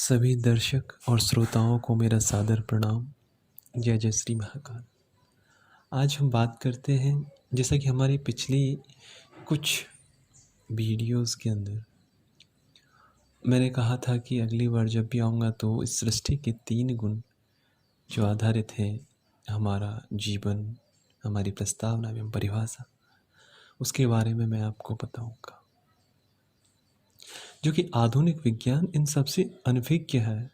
सभी दर्शक और श्रोताओं को मेरा सादर प्रणाम। जय जय श्री महाकाल। आज हम बात करते हैं, जैसा कि हमारी पिछली कुछ वीडियोस के अंदर मैंने कहा था कि अगली बार जब भी आऊँगा तो इस सृष्टि के 3 गुण जो आधारित है हमारा जीवन, हमारी प्रस्तावना एवं परिभाषा, उसके बारे में मैं आपको बताऊँगा, जो कि आधुनिक विज्ञान इन सबसे अनभिज्ञ है।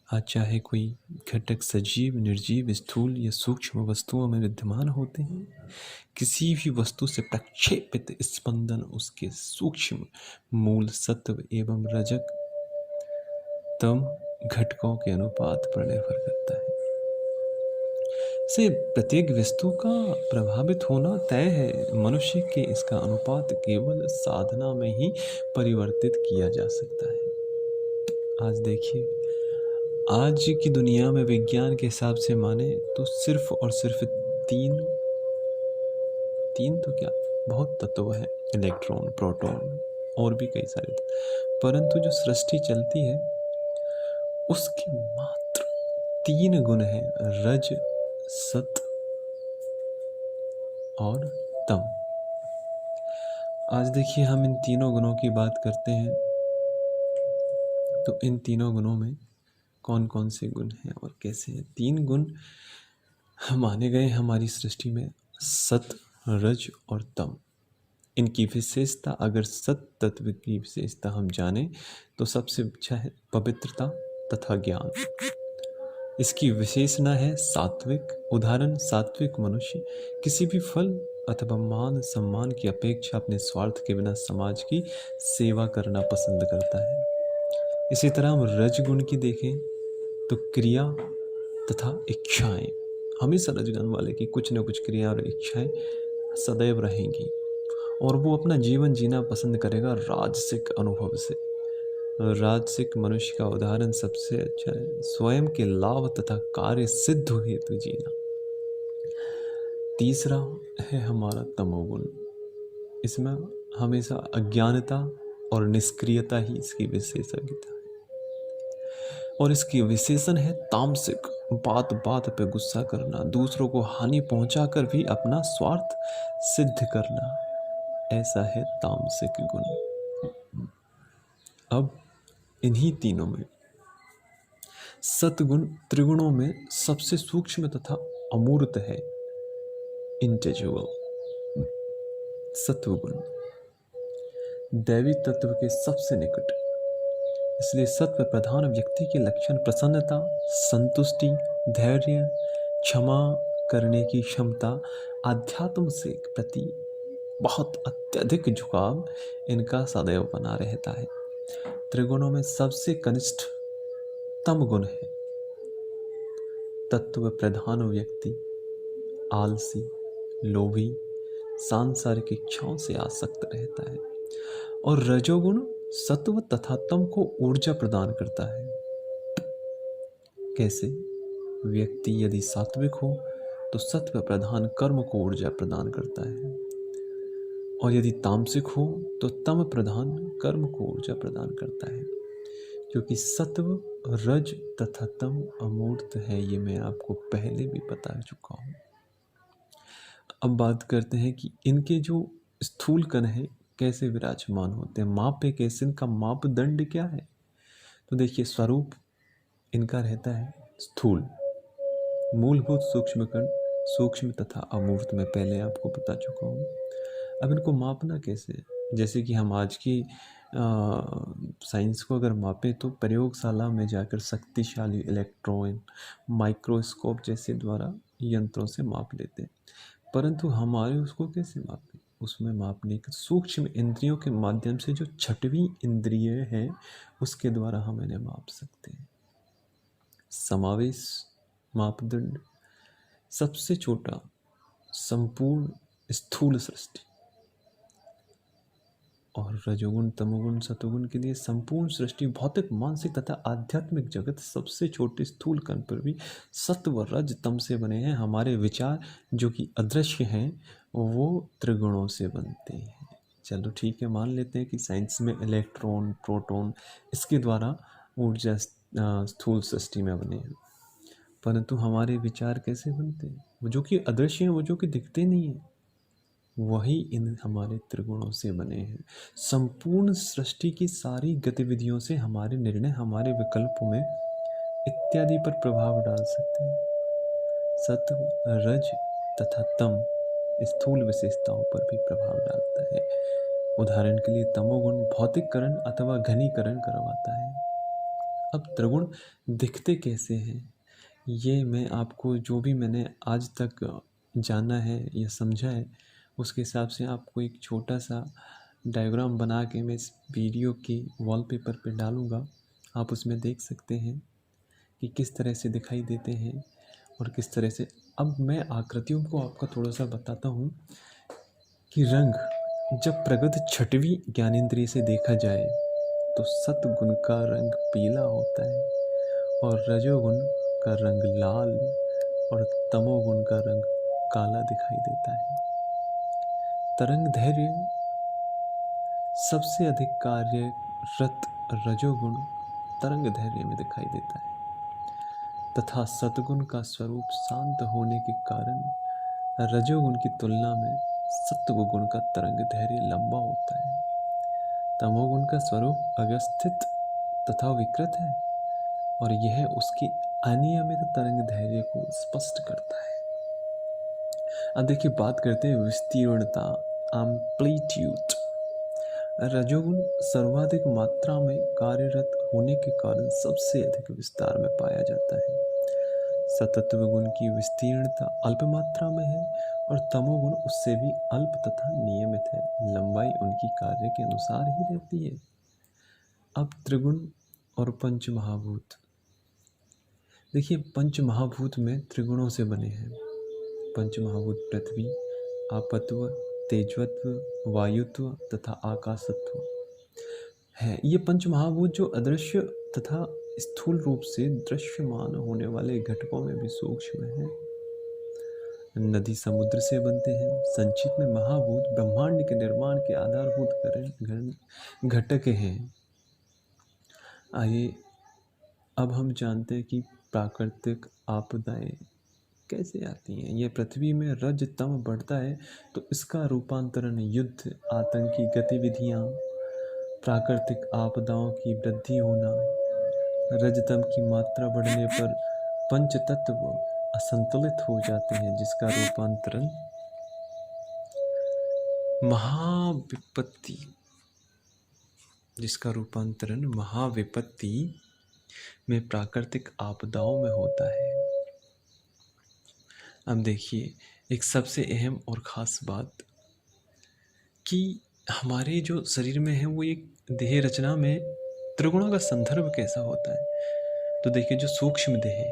आज चाहे कोई घटक सजीव, निर्जीव, स्थूल या सूक्ष्म वस्तुओं में विद्यमान होते हैं, किसी भी वस्तु से प्रक्षेपित स्पंदन उसके सूक्ष्म मूल सत्व एवं रजक तम घटकों के अनुपात पर निर्भर करता है। से प्रत्येक वस्तु का प्रभावित होना तय है। मनुष्य के इसका अनुपात केवल साधना में ही परिवर्तित किया जा सकता है। आज देखिए, आज की दुनिया में विज्ञान के हिसाब से माने तो सिर्फ और सिर्फ तीन तो क्या, बहुत तत्व हैं, इलेक्ट्रॉन, प्रोटॉन और भी कई सारे, परंतु जो सृष्टि चलती है उसके मात्र 3 गुण हैं, रज, सत और तम। आज देखिए, हम इन तीनों गुणों की बात करते हैं तो इन तीनों गुणों में कौन कौन से गुण हैं और कैसे हैं। 3 गुण माने गए हमारी सृष्टि में, सत, रज और तम। इनकी विशेषता, अगर सत तत्व की विशेषता हम जाने तो सबसे अच्छा है पवित्रता तथा ज्ञान। इसकी विशेषणा है सात्विक। उदाहरण, सात्विक मनुष्य किसी भी फल अथवा मान सम्मान की अपेक्षा अपने स्वार्थ के बिना समाज की सेवा करना पसंद करता है। इसी तरह हम रजगुण की देखें तो क्रिया तथा इच्छाएं, हमेशा रजगुण वाले की कुछ न कुछ क्रिया और इच्छाएं सदैव रहेंगी और वो अपना जीवन जीना पसंद करेगा राजसिक अनुभव से। राजसिक मनुष्य का उदाहरण सबसे अच्छा है, स्वयं के लाभ तथा कार्य सिद्ध हेतु जीना। तीसरा है हमारा तमोगुण। इसमें हमेशा अज्ञानता और निष्क्रियता ही इसकी विशेषज्ञता है और इसकी विशेषण है तामसिक, बात बात पे गुस्सा करना, दूसरों को हानि पहुंचाकर भी अपना स्वार्थ सिद्ध करना, ऐसा है तामसिक गुण। अब इन्हीं तीनों में सतगुण त्रिगुणों में सबसे सूक्ष्म तथा अमूर्त है, इंटेजिबल। सत्वगुण दैवी तत्व के सबसे निकट, इसलिए सत्व प्रधान व्यक्ति के लक्षण प्रसन्नता, संतुष्टि, धैर्य, क्षमा करने की क्षमता, आध्यात्म से प्रति बहुत अत्यधिक झुकाव इनका सदैव बना रहता है। त्रिगुणों में सबसे कनिष्ठ तम गुण है। तत्व प्रधान व्यक्ति आलसी, लोभी, सांसारिक इच्छाओं से आसक्त रहता है और रजोगुण सत्व तथा तम को ऊर्जा प्रदान करता है। कैसे? व्यक्ति यदि सात्विक हो तो सत्व प्रधान कर्म को ऊर्जा प्रदान करता है और यदि तामसिक हो तो तम प्रधान कर्म को ऊर्जा प्रदान करता है। क्योंकि सत्व, रज तथा तम अमूर्त है, ये मैं आपको पहले भी बता चुका हूँ। अब बात करते हैं कि इनके जो स्थूल कण है कैसे विराजमान होते हैं, मापे कैसे, इनका मापदंड क्या है। तो देखिए, स्वरूप इनका रहता है स्थूल, मूलभूत सूक्ष्म कण, सूक्ष्म तथा अमूर्त में पहले आपको बता चुका हूँ। अब इनको मापना कैसे, जैसे कि हम आज की साइंस को अगर मापें तो प्रयोगशाला में जाकर शक्तिशाली इलेक्ट्रॉन, माइक्रोस्कोप जैसे द्वारा यंत्रों से माप लेते हैं, परंतु हमारे उसको कैसे मापें। उसमें मापने के सूक्ष्म इंद्रियों के माध्यम से, जो छठवीं इंद्रिय है उसके द्वारा हम इन्हें माप सकते हैं। समावेश मापदंड सबसे छोटा संपूर्ण स्थूल सृष्टि और रजोगुण, तमोगुण, सतोगुण के लिए संपूर्ण सृष्टि, भौतिक, मानसिक तथा आध्यात्मिक जगत सबसे छोटे स्थूल कण पर भी सत्व, रज, तम से बने हैं। हमारे विचार जो कि अदृश्य हैं वो त्रिगुणों से बनते हैं। चलो ठीक है, मान लेते हैं कि साइंस में इलेक्ट्रॉन, प्रोटॉन, इसके द्वारा ऊर्जा स्थूल सृष्टि में बने हैं, परंतु हमारे विचार कैसे बनते हैं? वो जो कि अदृश्य हैं, वो जो कि दिखते नहीं हैं, वही इन हमारे त्रिगुणों से बने हैं। संपूर्ण सृष्टि की सारी गतिविधियों से हमारे निर्णय, हमारे विकल्पों में इत्यादि पर प्रभाव डाल सकते हैं। सत्व, रज तथा तम स्थूल विशेषताओं पर भी प्रभाव डालता है। उदाहरण के लिए तमोगुण भौतिककरण अथवा घनीकरण करवाता है। अब त्रिगुण दिखते कैसे हैं, ये मैं आपको जो भी मैंने आज तक जाना है या समझा है, उसके हिसाब से आपको एक छोटा सा डायग्राम बना के मैं इस वीडियो के वॉलपेपर पे डालूँगा। आप उसमें देख सकते हैं कि किस तरह से दिखाई देते हैं और किस तरह से। अब मैं आकृतियों को आपका थोड़ा सा बताता हूँ कि रंग जब प्रगत छठवीं ज्ञानेंद्रिय से देखा जाए तो सतगुण का रंग पीला होता है और रजोगुण का रंग लाल और तमोगुण का रंग काला दिखाई देता है। तरंग धैर्य सबसे अधिक कार्यरत रजोगुण तरंग धैर्य में दिखाई देता है तथा सतगुण का स्वरूप शांत होने के कारण रजोगुण की तुलना में सत्वगुण का तरंग धैर्य लंबा होता है। तमोगुण का स्वरूप अव्यवस्थित तथा विकृत है और यह उसकी अनियमित तरंग धैर्य को स्पष्ट करता है। अब देखिए, बात करते हैं विस्तीर्णता, एम्पलीट्यूड। रजोगुण सर्वाधिक मात्रा में कार्यरत होने के कारण सबसे अधिक विस्तार में पाया जाता है। सतत्व गुण की विस्तीर्णता अल्प मात्रा में है और तमोगुण उससे भी अल्प तथा नियमित है। लंबाई उनकी कार्य के अनुसार ही रहती है। अब त्रिगुण और पंच महाभूत। देखिए, पंच महाभूत में त्रिगुणों से बने हैं। पंच महाभूत पृथ्वी, आपत्व, तेजवत्व, वायुत्व तथा आकाशत्व है। ये पंच महाभूत जो अदृश्य तथा स्थूल रूप से दृश्यमान होने वाले घटकों में भी सूक्ष्म है। नदी समुद्र से बनते हैं। संचित में महाभूत ब्रह्मांड के निर्माण के आधारभूत घटक हैं। आइए अब हम जानते हैं कि प्राकृतिक आपदाएं कैसे आती हैं। ये पृथ्वी में रज तम बढ़ता है तो इसका रूपांतरण युद्ध, आतंकी गतिविधियां, प्राकृतिक आपदाओं की वृद्धि होना, रजतम की मात्रा बढ़ने पर पंच तत्व असंतुलित हो जाते हैं जिसका रूपांतरण महाविपत्ति में प्राकृतिक आपदाओं में होता है। अब देखिए, एक सबसे अहम और ख़ास बात कि हमारे जो शरीर में है वो एक देह रचना में त्रिगुणों का संदर्भ कैसा होता है। तो देखिए, जो सूक्ष्म देह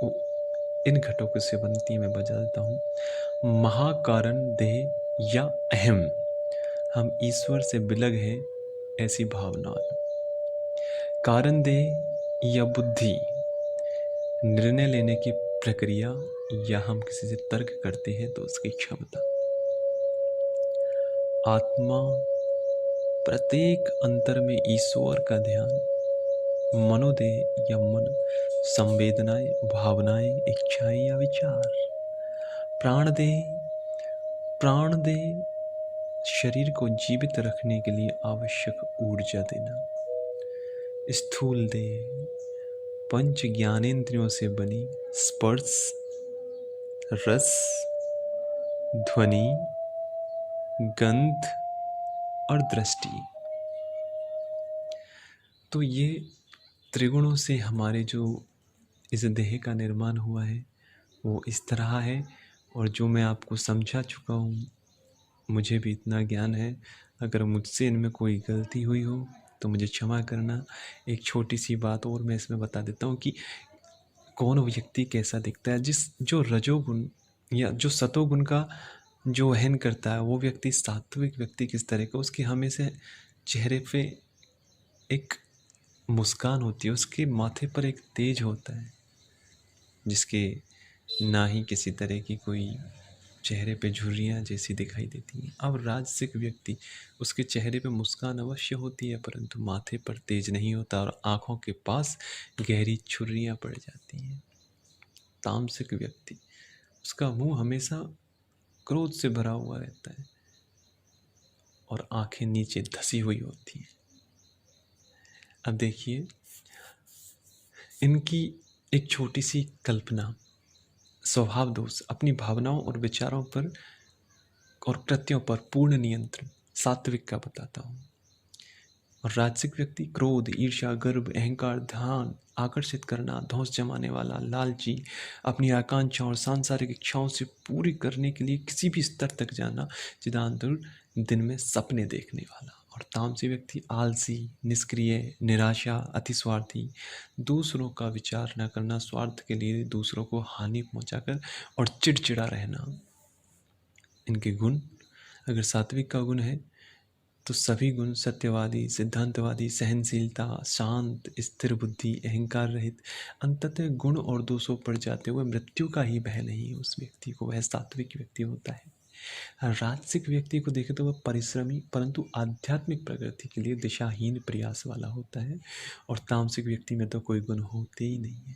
वो इन घटकों से बनती है। मैं बता देता हूँ। महाकारण देह या अहम, हम ईश्वर से बिलग है ऐसी भावना। कारण देह या बुद्धि, निर्णय लेने की प्रक्रिया या हम किसी से तर्क करते हैं तो उसकी क्षमता। आत्मा, प्रत्येक अंतर में ईश्वर का ध्यान। मनोदेह या मन, संवेदनाएं, भावनाएं, इच्छाएं या विचार। प्राणदेह शरीर को जीवित रखने के लिए आवश्यक ऊर्जा देना। स्थूल देह पंच ज्ञानेंद्रियों से बनी स्पर्श, रस, ध्वनि, गंध और दृष्टि। तो ये त्रिगुणों से हमारे जो इस देह का निर्माण हुआ है वो इस तरह है। और जो मैं आपको समझा चुका हूँ, मुझे भी इतना ज्ञान है। अगर मुझसे इनमें कोई गलती हुई हो तो मुझे क्षमा करना। एक छोटी सी बात और मैं इसमें बता देता हूँ कि कौन व्यक्ति कैसा दिखता है। जो रजोगुण या जो सतोगुण का जो वहन करता है वो व्यक्ति, सात्विक व्यक्ति किस तरह का, उसके हमेशा चेहरे पे एक मुस्कान होती है, उसके माथे पर एक तेज होता है जिसके ना ही किसी तरह की कोई चेहरे पे झुर्रियाँ जैसी दिखाई देती हैं। अब राजसिक व्यक्ति, उसके चेहरे पे मुस्कान अवश्य होती है, परंतु माथे पर तेज नहीं होता और आँखों के पास गहरी छुर्रियाँ पड़ जाती हैं। तामसिक व्यक्ति, उसका मुंह हमेशा क्रोध से भरा हुआ रहता है और आंखें नीचे धसी हुई होती हैं। अब देखिए, इनकी एक छोटी सी कल्पना, स्वभाव दोष, अपनी भावनाओं और विचारों पर और कृत्यों पर पूर्ण नियंत्रण, सात्विक का बताता हूँ। और राजसिक व्यक्ति क्रोध, ईर्ष्या, गर्व, अहंकार, ध्यान आकर्षित करना, धौंस जमाने वाला, लालची, अपनी आकांक्षाओं और सांसारिक इच्छाओं से पूरी करने के लिए किसी भी स्तर तक जाना, चिदांतुर दिन में सपने देखने वाला। और तामसी व्यक्ति आलसी, निष्क्रिय, निराशा, अतिस्वार्थी, दूसरों का विचार न करना, स्वार्थ के लिए दूसरों को हानि पहुंचाकर और चिड़चिड़ा रहना। इनके गुण, अगर सात्विक का गुण है तो सभी गुण सत्यवादी, सिद्धांतवादी, सहनशीलता, शांत, स्थिर बुद्धि, अहंकार रहित, अंततः गुण और दोषों पर जाते हुए मृत्यु का ही भय नहीं उस व्यक्ति को, वह सात्विक व्यक्ति होता है। राजसिक व्यक्ति को देखें तो वह परिश्रमी परंतु आध्यात्मिक प्रगति के लिए दिशाहीन प्रयास वाला होता है। और तामसिक व्यक्ति में तो कोई गुण होते ही नहीं है।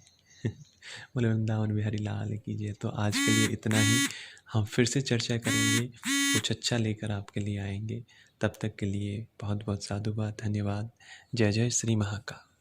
बोले वृंदावन बिहारी लाल की जय। तो आज के लिए इतना ही। हम फिर से चर्चा करेंगे, कुछ अच्छा लेकर आपके लिए आएंगे। तब तक के लिए बहुत बहुत साधुवाद, धन्यवाद। जय जय श्री महाकाल।